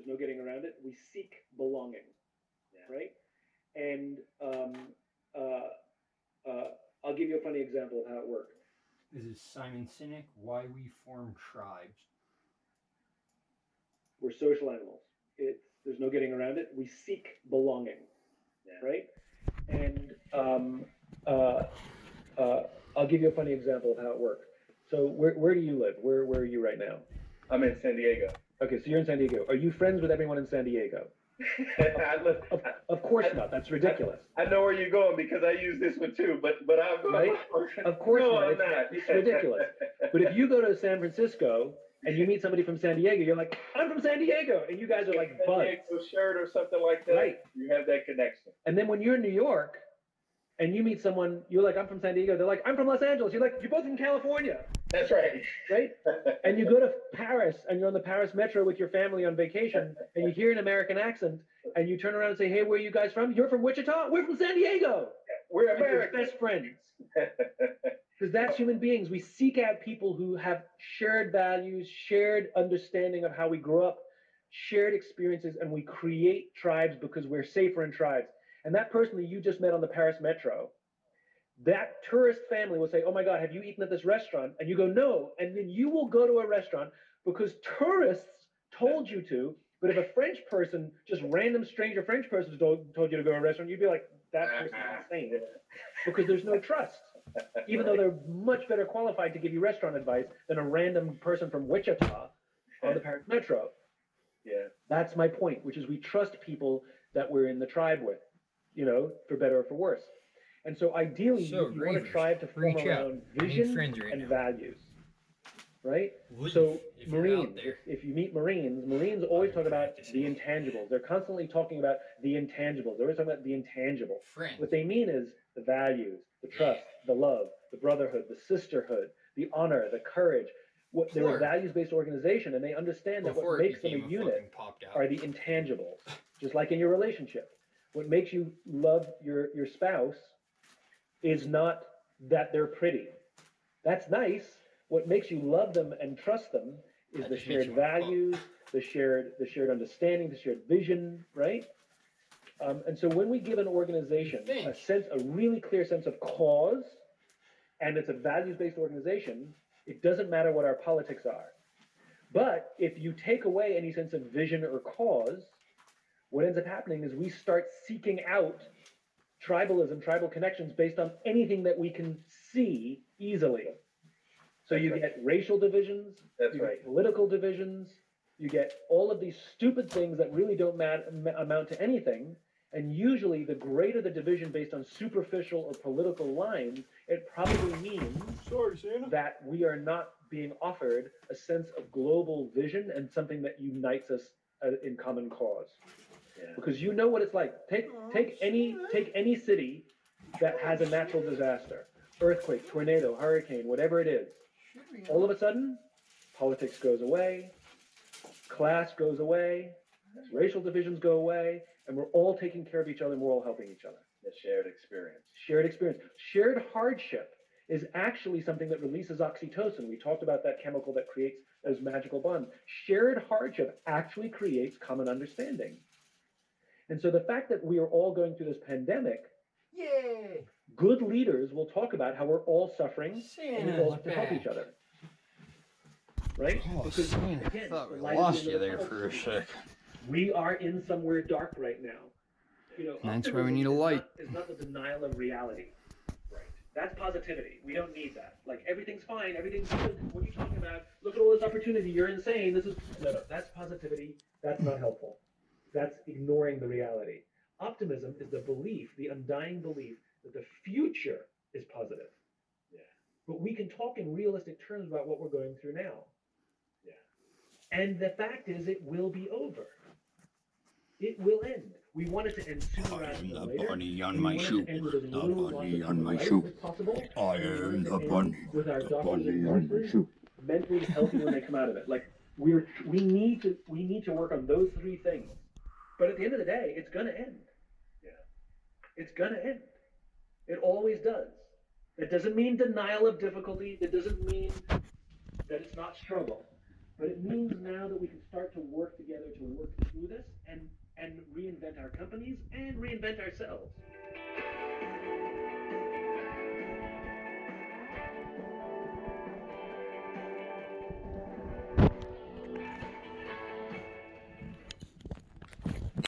no getting around it. We seek belonging, right? And I'll give you a funny example of how it worked. This is Simon Sinek, Why We Form Tribes. We're social animals. There's no getting around it. We seek belonging, right? And I'll give you a funny example of how it worked. So where do you live? Where are you right now? I'm in San Diego. Okay, so you're in San Diego. Are you friends with everyone in San Diego? Of course not. That's ridiculous. I know where you're going because I use this one too, but I'll go. Right? Of course no, not. I'm not. It's ridiculous. But if you go to San Francisco and you meet somebody from San Diego, you're like, I'm from San Diego, and you guys are like buds. San Diego shirt or something like that. Right. You have that connection. And then when you're in New York and you meet someone, you're like, I'm from San Diego. They're like, I'm from Los Angeles. You're like, you're both from California. That's right. Right? And you go to Paris and you're on the Paris metro with your family on vacation and you hear an American accent and you turn around and say, hey, where are you guys from? You're from Wichita? We're from San Diego. We're And you're Americans. best friends. Because that's human beings. We seek out people who have shared values, shared understanding of how we grew up, shared experiences, and we create tribes because we're safer in tribes. And that person that you just met on the Paris metro, that tourist family will say, oh my God, have you eaten at this restaurant? And you go, no. And then you will go to a restaurant because tourists told you to. But if a French person, just random stranger French person told you to go to a restaurant, you'd be like, that person's insane. Because there's no trust. Even though they're much better qualified to give you restaurant advice than a random person from Wichita on the Paris metro. Yeah. That's my point, which is we trust people that we're in the tribe with, you know, for better or for worse. And so ideally, you want a tribe to form around vision and values, right? So Marines, if you meet Marines always talk about the intangibles. They're constantly talking about the intangibles. They're always talking about the intangible. What they mean is the values, the trust, the love, the brotherhood, the sisterhood, the honor, the courage. They're a values-based organization, and they understand that what makes them a unit are the intangibles, just like in your relationship. What makes you love your spouse is not that they're pretty. That's nice. What makes you love them and trust them is the shared values, the shared understanding, the shared vision, right? And so when we give an organization a really clear sense of cause, and it's a values-based organization, it doesn't matter what our politics are. But if you take away any sense of vision or cause, what ends up happening is we start seeking out tribalism, tribal connections based on anything that we can see easily. So you get racial divisions, you get political divisions, you get all of these stupid things that really don't amount to anything. And usually the greater the division based on superficial or political lines, it probably means that we are not being offered a sense of global vision and something that unites us in common cause. Yeah. Because you know what it's like. Take any city that has a natural disaster, earthquake, tornado, hurricane, whatever it is. All of a sudden, politics goes away, class goes away, racial divisions go away, and we're all taking care of each other and we're all helping each other. The shared experience. Shared experience. Shared hardship is actually something that releases oxytocin. We talked about that chemical that creates those magical bonds. Shared hardship actually creates common understanding. And so the fact that we are all going through this pandemic, good leaders will talk about how we're all suffering and we all have to help each other. Right? Oh, because, again, I thought we lost you there for a sec. We are in somewhere dark right now. You know, that's why we need a light. It's not the denial of reality. Right. That's positivity. We don't need that. Like, everything's fine, everything's good. What are you talking about? Look at all this opportunity. You're insane. This is no. That's positivity. That's not helpful. That's ignoring the reality. Optimism is the belief, the undying belief that the future is positive. Yeah. But we can talk in realistic terms about what we're going through now. Yeah. And the fact is, it will be over. It will end. We want it to end sooner rather than later. The bunny on my shoe. The bunny on my shoe. I am the bunny. With our the doctors bunny and on my nurses, shoe. mentally healthy when they come out of it. Like we need to work on those three things. But at the end of the day, it's gonna end. Yeah. It's gonna end. It always does. It doesn't mean denial of difficulty. It doesn't mean that it's not struggle. But it means now that we can start to work together, to work through reinvent ourselves.